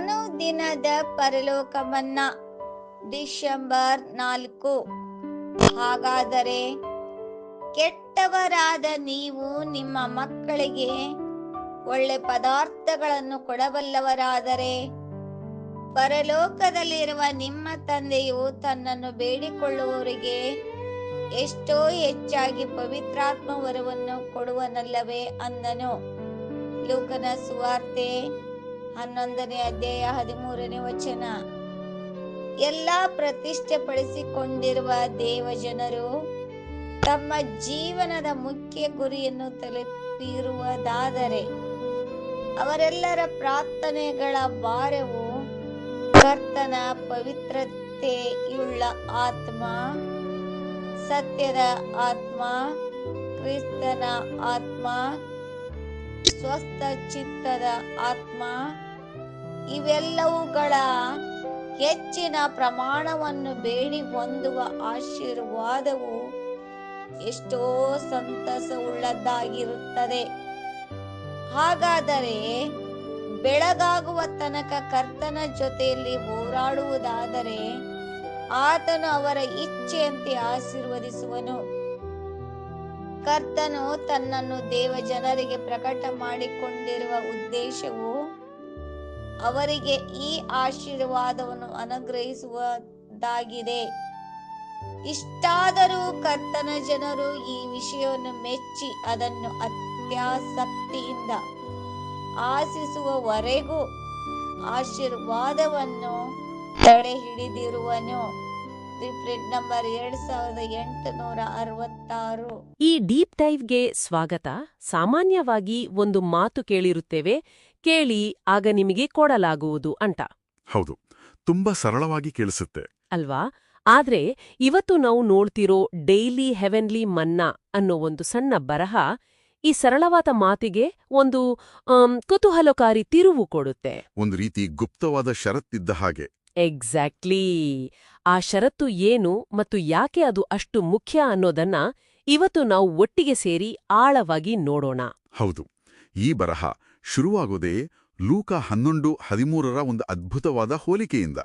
ಅನುದಿನದ ಪರಲೋಕ ಮನ್ನಾ ಡಿಸೆಂಬರ್ 4. ಹಾಗಾದರೆ ಕೆಟ್ಟವರಾದ ನೀವು ನಿಮ್ಮ ಮಕ್ಕಳಿಗೆ ಒಳ್ಳೆ ಪದಾರ್ಥಗಳನ್ನು ಕೊಡಬಲ್ಲವರಾದರೆ ಪರಲೋಕದಲ್ಲಿರುವ ನಿಮ್ಮ ತಂದೆಯು ತನ್ನನ್ನು ಬೇಡಿಕೊಳ್ಳುವವರಿಗೆ ಎಷ್ಟೋ ಹೆಚ್ಚಾಗಿ ಪವಿತ್ರಾತ್ಮ ವರವನ್ನು ಕೊಡುವನಲ್ಲವೇ ಅಂದನು. ಲೂಕನ ಸುವಾರ್ತೆ 11ನೇ ಅಧ್ಯಾಯ 13ನೇ ವಚನ. ಎಲ್ಲಾ ಪ್ರತಿಷ್ಠೆಪಡಿಸಿಕೊಂಡಿರುವ ದೇವಜನರು ತಮ್ಮ ಜೀವನದ ಮುಖ್ಯ ಗುರಿಯನ್ನು ತಲುಪಿರುವುದಾದರೆ ಅವರೆಲ್ಲರ ಪ್ರಾರ್ಥನೆಗಳ ಭಾರವು ಕರ್ತನ ಪವಿತ್ರತೆಯುಳ್ಳ ಆತ್ಮ, ಸತ್ಯದ ಆತ್ಮ, ಕ್ರಿಸ್ತನ ಆತ್ಮ, ಸ್ವಸ್ಥ ಚಿತ್ತದ ಆತ್ಮ ಇವೆಲ್ಲವುಗಳ ಹೆಚ್ಚಿನ ಪ್ರಮಾಣವನ್ನು ಬೇಡಿ ಹೊಂದುವ ಆಶೀರ್ವಾದವು ಎಷ್ಟೋ ಸಂತಸವುಳ್ಳದ್ದಾಗಿರುತ್ತದೆ. ಹಾಗಾದರೆ ಬೆಳಗಾಗುವ ತನಕ ಕರ್ತನ ಜೊತೆಯಲ್ಲಿ ಹೋರಾಡುವುದಾದರೆ ಆತನು ಅವರ ಇಚ್ಛೆಯಂತೆ ಆಶೀರ್ವದಿಸುವನು. ಕರ್ತನು ತನ್ನನ್ನು ದೇವ ಜನರಿಗೆ ಪ್ರಕಟ ಮಾಡಿಕೊಂಡಿರುವ ಉದ್ದೇಶವು ಅವರಿಗೆ ಈ ಆಶೀರ್ವಾದವನ್ನು ಅನುಗ್ರಹಿಸುವುದಾಗಿದೆ. ಇಷ್ಟಾದರೂ ಕರ್ತನ ಜನರು ಈ ವಿಷಯವನ್ನು ಮೆಚ್ಚಿ ಅದನ್ನು ಅತ್ಯಾಸಕ್ತಿಯಿಂದ ಆಶಿಸುವವರೆಗೂ ಆಶೀರ್ವಾದವನ್ನು ತಡೆ ಹಿಡಿದಿರುವನು. Reprint number 2866. ಈ ಡೀಪ್ ಡೈವ್ಗೆ ಸ್ವಾಗತ. ಸಾಮಾನ್ಯವಾಗಿ ಒಂದು ಮಾತು ಕೇಳಿರುತ್ತೇವೆ, ಕೇಳಿ ಆಗ ನಿಮಗೆ ಕೊಡಲಾಗುವುದು ಅಂತ. ಹೌದು, ತುಂಬಾ ಸರಳವಾಗಿ ಕೇಳಿಸುತ್ತೆ ಅಲ್ವಾ? ಆದ್ರೆ ಇವತ್ತು ನಾವು ನೋಡ್ತಿರೋ ಡೈಲಿ ಹೆವೆನ್ಲಿ ಮನ್ನಾ ಅನ್ನೋ ಒಂದು ಸಣ್ಣ ಬರಹ ಈ ಸರಳವಾದ ಮಾತಿಗೆ ಒಂದು ಕುತೂಹಲಕಾರಿ ತಿರುವು ಕೊಡುತ್ತೆ. ಒಂದು ರೀತಿ ಗುಪ್ತವಾದ ಷರತ್ತಿದ್ದ ಹಾಗೆ. ಎಕ್ಸಾಕ್ಟ್ಲಿ. ಆ ಷರತ್ತು ಏನು ಮತ್ತು ಯಾಕೆ ಅದು ಅಷ್ಟು ಮುಖ್ಯ ಅನ್ನೋದನ್ನ ಇವತ್ತು ನಾವು ಒಟ್ಟಿಗೆ ಸೇರಿ ಆಳವಾಗಿ ನೋಡೋಣ. ಹೌದು, ಈ ಬರಹ ಶುರುವಾಗೋದೇ ಲೂಕ 11:13 ಒಂದು ಅದ್ಭುತವಾದ ಹೋಲಿಕೆಯಿಂದ.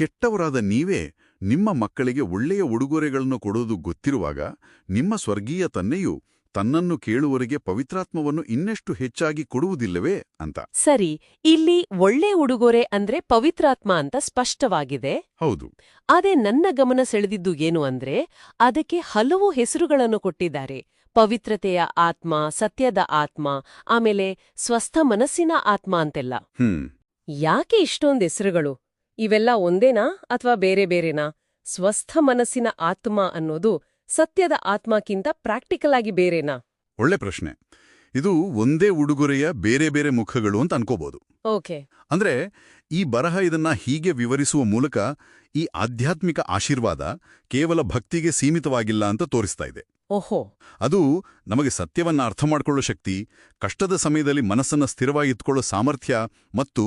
ಕೆಟ್ಟವರಾದ ನೀವೇ ನಿಮ್ಮ ಮಕ್ಕಳಿಗೆ ಒಳ್ಳೆಯ ಉಡುಗೊರೆಗಳನ್ನು ಕೊಡೋದು ಗೊತ್ತಿರುವಾಗ ನಿಮ್ಮ ಸ್ವರ್ಗೀಯ ತಂದೆಯು ತನ್ನನ್ನು ಕೇಳುವವರಿಗೆ ಪವಿತ್ರಾತ್ಮವನ್ನು ಇನ್ನೆಷ್ಟು ಹೆಚ್ಚಾಗಿ ಕೊಡುವುದಿಲ್ಲವೇ ಅಂತ. ಸರಿ, ಇಲ್ಲಿ ಒಳ್ಳೆ ಉಡುಗೊರೆ ಅಂದ್ರೆ ಪವಿತ್ರಾತ್ಮ ಅಂತ ಸ್ಪಷ್ಟವಾಗಿದೆ. ಹೌದು. ಅದೇ ನನ್ನ ಗಮನ ಸೆಳೆದಿದ್ದು ಏನು ಅಂದ್ರೆ ಅದಕ್ಕೆ ಹಲವು ಹೆಸರುಗಳನ್ನು ಕೊಟ್ಟಿದ್ದಾರೆ. ಪವಿತ್ರತೆಯ ಆತ್ಮ, ಸತ್ಯದ ಆತ್ಮ, ಆಮೇಲೆ ಸ್ವಸ್ಥ ಮನಸ್ಸಿನ ಆತ್ಮ ಅಂತೆಲ್ಲ. ಯಾಕೆ ಇಷ್ಟೊಂದು ಹೆಸರುಗಳು? ಇವೆಲ್ಲ ಒಂದೇನಾ ಅಥವಾ ಬೇರೆ ಬೇರೆನಾ? ಸ್ವಸ್ಥ ಮನಸ್ಸಿನ ಆತ್ಮ ಅನ್ನೋದು ಸತ್ಯದ ಆತ್ಮಕ್ಕಿಂತ ಪ್ರಾಕ್ಟಿಕಲ್ ಆಗಿ ಬೇರೆನಾ? ಒಳ್ಳೆ ಪ್ರಶ್ನೆ. ಇದು ಒಂದೇ ಉಡುಗೊರೆಯ ಬೇರೆ ಬೇರೆ ಮುಖಗಳು ಅಂತ ಅನ್ಕೋಬಹುದು. ಓಕೆ. ಅಂದ್ರೆ ಈ ಬರಹ ಇದನ್ನ ಹೀಗೆ ವಿವರಿಸುವ ಮೂಲಕ ಈ ಆಧ್ಯಾತ್ಮಿಕ ಆಶೀರ್ವಾದ ಕೇವಲ ಭಕ್ತಿಗೆ ಸೀಮಿತವಾಗಿಲ್ಲ ಅಂತ ತೋರಿಸ್ತಾ ಇದೆ. ಓಹೋ. ಅದು ನಮಗೆ ಸತ್ಯವನ್ನ ಅರ್ಥ ಮಾಡ್ಕೊಳ್ಳೋ ಶಕ್ತಿ, ಕಷ್ಟದ ಸಮಯದಲ್ಲಿ ಮನಸ್ಸನ್ನ ಸ್ಥಿರವಾಗಿತ್ಕೊಳ್ಳೋ ಸಾಮರ್ಥ್ಯ ಮತ್ತು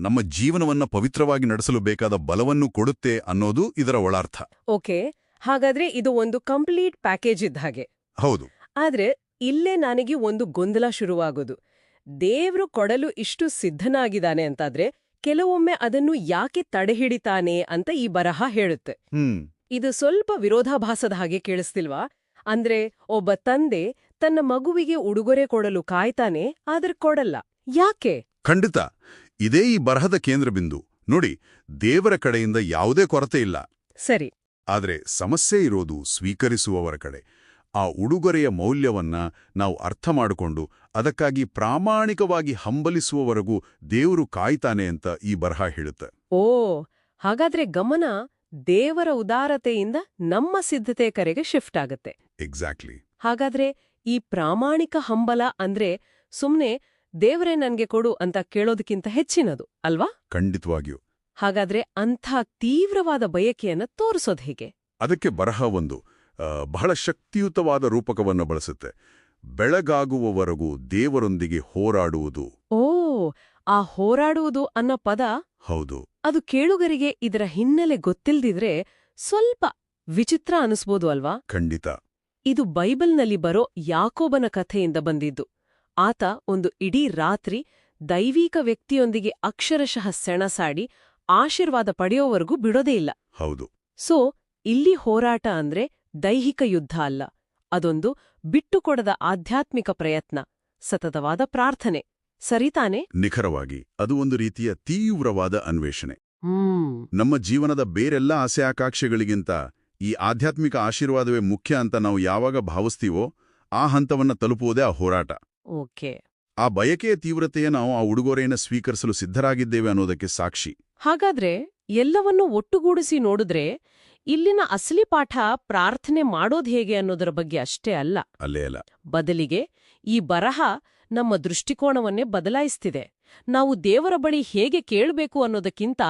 ನಮ್ಮ ಜೀವನವನ್ನ ಪವಿತ್ರವಾಗಿ ನಡೆಸಲು ಬೇಕಾದ ಬಲವನ್ನು ಕೊಡುತ್ತೆ ಅನ್ನೋದು ಇದರ ಒಳಾರ್ಥ. ಓಕೆ, ಹಾಗಾದ್ರೆ ಇದು ಒಂದು ಕಂಪ್ಲೀಟ್ ಪ್ಯಾಕೇಜ್ ಇದ್ದ ಹಾಗೆ. ಹೌದು. ಆದ್ರೆ ಇಲ್ಲೇ ನನಗೆ ಒಂದು ಗೊಂದಲ ಶುರುವಾಗೋದು. ದೇವ್ರು ಕೊಡಲು ಇಷ್ಟು ಸಿದ್ಧನಾಗಿದ್ದಾನೆ ಅಂತಾದ್ರೆ ಕೆಲವೊಮ್ಮೆ ಅದನ್ನು ಯಾಕೆ ತಡೆಹಿಡಿತಾನೆ ಅಂತ ಈ ಬರಹ ಹೇಳುತ್ತೆ. ಇದು ಸ್ವಲ್ಪ ವಿರೋಧಾಭಾಸದ ಹಾಗೆ ಕೇಳಿಸ್ತಿಲ್ವಾ? ಅಂದ್ರೆ ಒಬ್ಬ ತಂದೆ ತನ್ನ ಮಗುವಿಗೆ ಉಡುಗೊರೆ ಕೊಡಲು ಕಾಯ್ತಾನೆ, ಆದ್ರೆ ಕೊಡಲ್ಲ. ಯಾಕೆ? ಖಂಡಿತ ಇದೇ ಈ ಬರಹದ ಕೇಂದ್ರ ಬಿಂದು. ನೋಡಿ, ದೇವರ ಕಡೆಯಿಂದ ಯಾವುದೇ ಕೊರತೆ ಇಲ್ಲ. ಸರಿ. ಆದ್ರೆ ಸಮಸ್ಯೆ ಇರೋದು ಸ್ವೀಕರಿಸುವವರ ಕಡೆ. ಆ ಉಡುಗೊರೆಯ ಮೌಲ್ಯವನ್ನ ನಾವು ಅರ್ಥ ಮಾಡಿಕೊಂಡು ಅದಕ್ಕಾಗಿ ಪ್ರಾಮಾಣಿಕವಾಗಿ ಹಂಬಲಿಸುವವರೆಗೂ ದೇವರು ಕಾಯ್ತಾನೆ ಅಂತ ಈ ಬರಹ ಹೇಳುತ್ತೆ. ಓ, ಹಾಗಾದ್ರೆ ಗಮನ ದೇವರ ಉದಾರತೆಯಿಂದ ನಮ್ಮ ಸಿದ್ಧತೆ ಕರೆಗೆ ಶಿಫ್ಟ್ ಆಗತ್ತೆ. ಎಕ್ಸಾಕ್ಟ್ಲಿ. ಹಾಗಾದ್ರೆ ಈ ಪ್ರಾಮಾಣಿಕ ಹಂಬಲ ಅಂದ್ರೆ ಸುಮ್ನೆ ದೇವರೇ ನನ್ಗೆ ಕೊಡು ಅಂತ ಕೇಳೋದಕ್ಕಿಂತ ಹೆಚ್ಚಿನದು ಅಲ್ವಾ? ಖಂಡಿತವಾಗಿಯೂ. ಹಾಗಾದ್ರೆ ಅಂಥ ತೀವ್ರವಾದ ಬಯಕೆಯನ್ನ ತೋರಿಸೋದು ಹೇಗೆ? ಅದಕ್ಕೆ ಬರಹ ಒಂದು ಬಹಳ ಶಕ್ತಿಯುತವಾದ ರೂಪಕವನ್ನು ಬಳಸುತ್ತೆ. ಬೆಳಗಾಗುವವರೆಗೂ ದೇವರೊಂದಿಗೆ ಹೋರಾಡುವುದು. ಓ, ಆ ಹೋರಾಡುವುದು ಅನ್ನೋ ಪದ. ಹೌದು. ಅದು ಕೇಳುಗರಿಗೆ ಇದರ ಹಿನ್ನೆಲೆ ಗೊತ್ತಿಲ್ದಿದ್ರೆ ಸ್ವಲ್ಪ ವಿಚಿತ್ರ ಅನಿಸ್ಬೋದು ಅಲ್ವಾ? ಖಂಡಿತ. ಇದು ಬೈಬಲ್ನಲ್ಲಿ ಬರೋ ಯಾಕೋಬನ ಕಥೆಯಿಂದ ಬಂದಿದ್ದು. ಆತ ಒಂದು ಇಡೀ ರಾತ್ರಿ ದೈವಿಕ ವ್ಯಕ್ತಿಯೊಂದಿಗೆ ಅಕ್ಷರಶಃ ಸೆಣಸಾಡಿ ಆಶೀರ್ವಾದ ಪಡೆಯೋವರೆಗೂ ಬಿಡೋದೇ ಇಲ್ಲ. ಹೌದು. ಸೊ ಇಲ್ಲಿ ಹೋರಾಟ ಅಂದ್ರೆ ದೈಹಿಕ ಯುದ್ಧ ಅಲ್ಲ, ಅದೊಂದು ಬಿಟ್ಟುಕೊಡದ ಆಧ್ಯಾತ್ಮಿಕ ಪ್ರಯತ್ನ, ಸತತವಾದ ಪ್ರಾರ್ಥನೆ. ಸರಿತಾನೆ? ನಿಖರವಾಗಿ ಅದು ಒಂದು ರೀತಿಯ ತೀವ್ರವಾದ ಅನ್ವೇಷಣೆ. ನಮ್ಮ ಜೀವನದ ಬೇರೆಲ್ಲ ಆಸೆ ಆಕಾಂಕ್ಷೆಗಳಿಗಿಂತ ಈ ಆಧ್ಯಾತ್ಮಿಕ ಆಶೀರ್ವಾದವೇ ಮುಖ್ಯ ಅಂತ ನಾವು ಯಾವಾಗ ಭಾವಿಸ್ತೀವೋ ಆ ಹಂತವನ್ನ ತಲುಪುವುದೇ ಆ ಹೋರಾಟ. ಓಕೆ. ಆ ಬಯಕೆಯ ತೀವ್ರತೆಯ ನಾವು ಆ ಉಡುಗೊರೆಯನ್ನು ಸ್ವೀಕರಿಸಲು ಸಿದ್ಧರಾಗಿದ್ದೇವೆ ಅನ್ನೋದಕ್ಕೆ ಸಾಕ್ಷಿ. ಹಾಗಾದ್ರೆ ಎಲ್ಲವನ್ನೂ ಒಟ್ಟುಗೂಡಿಸಿ ನೋಡಿದ್ರೆ ಇಲ್ಲಿನ ಅಸಲಿ ಪಾಠ ಪ್ರಾರ್ಥನೆ ಮಾಡೋದ್ ಹೇಗೆ ಅನ್ನೋದರ ಬಗ್ಗೆ ಅಷ್ಟೇ ಅಲ್ಲ. ಅಲ್ಲೇ ಅಲ್ಲ. ಬದಲಿಗೆ ಈ ಬರಹ ನಮ್ಮ ದೃಷ್ಟಿಕೋನವನ್ನೇ ಬದಲಾಯಿಸ್ತಿದೆ. ನಾವು ದೇವರ ಬಳಿ ಹೇಗೆ ಕೇಳಬೇಕು ಅನ್ನೋದಕ್ಕಿಂತ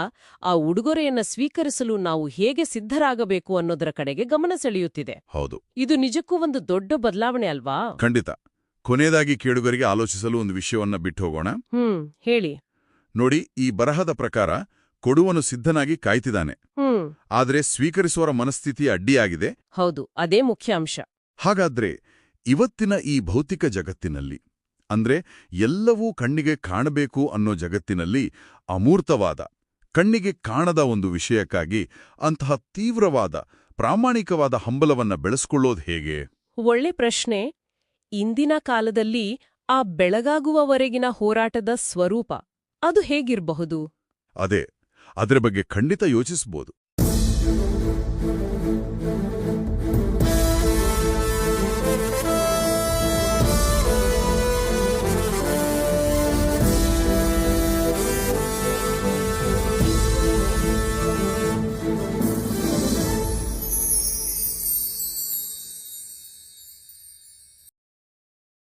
ಆ ಉಡುಗೊರೆಯನ್ನ ಸ್ವೀಕರಿಸಲು ನಾವು ಹೇಗೆ ಸಿದ್ಧರಾಗಬೇಕು ಅನ್ನೋದರ ಕಡೆಗೆ ಗಮನ ಸೆಳೆಯುತ್ತಿದೆ. ಹೌದು. ಇದು ನಿಜಕ್ಕೂ ಒಂದು ದೊಡ್ಡ ಬದಲಾವಣೆ ಅಲ್ವಾ? ಖಂಡಿತ. ಕೊನೆಯದಾಗಿ ಕೇಳುಗರಿಗೆ ಆಲೋಚಿಸಲು ಒಂದು ವಿಷಯವನ್ನ ಬಿಟ್ಟು ಹೋಗೋಣ. ಹೇಳಿ. ನೋಡಿ, ಈ ಬರಹದ ಪ್ರಕಾರ ಕೊಡುವನು ಸಿದ್ಧನಾಗಿ ಕಾಯ್ತಿದ್ದಾನೆ. ಆದರೆ ಸ್ವೀಕರಿಸುವವರ ಮನಸ್ಥಿತಿ ಅಡ್ಡಿಯಾಗಿದೆ. ಹೌದು, ಅದೇ ಮುಖ್ಯ ಅಂಶ. ಹಾಗಾದ್ರೆ ಇವತ್ತಿನ ಈ ಭೌತಿಕ ಜಗತ್ತಿನಲ್ಲಿ, ಅಂದ್ರೆ ಎಲ್ಲವೂ ಕಣ್ಣಿಗೆ ಕಾಣಬೇಕು ಅನ್ನೋ ಜಗತ್ತಿನಲ್ಲಿ ಅಮೂರ್ತವಾದ, ಕಣ್ಣಿಗೆ ಕಾಣದ ಒಂದು ವಿಷಯಕ್ಕಾಗಿ ಅಂತಹ ತೀವ್ರವಾದ, ಪ್ರಾಮಾಣಿಕವಾದ ಹಂಬಲವನ್ನ ಬೆಳೆಸ್ಕೊಳ್ಳೋದು ಹೇಗೆ? ಒಳ್ಳೆ ಪ್ರಶ್ನೆ. ಇಂದಿನ ಕಾಲದಲ್ಲಿ ಆ ಬೆಳಗಾಗುವವರೆಗಿನ ಹೋರಾಟದ ಸ್ವರೂಪ ಅದು ಹೇಗಿರಬಹುದು? ಅದರ ಬಗ್ಗೆ ಖಂಡಿತ ಯೋಚಿಸ್ಬೋದು.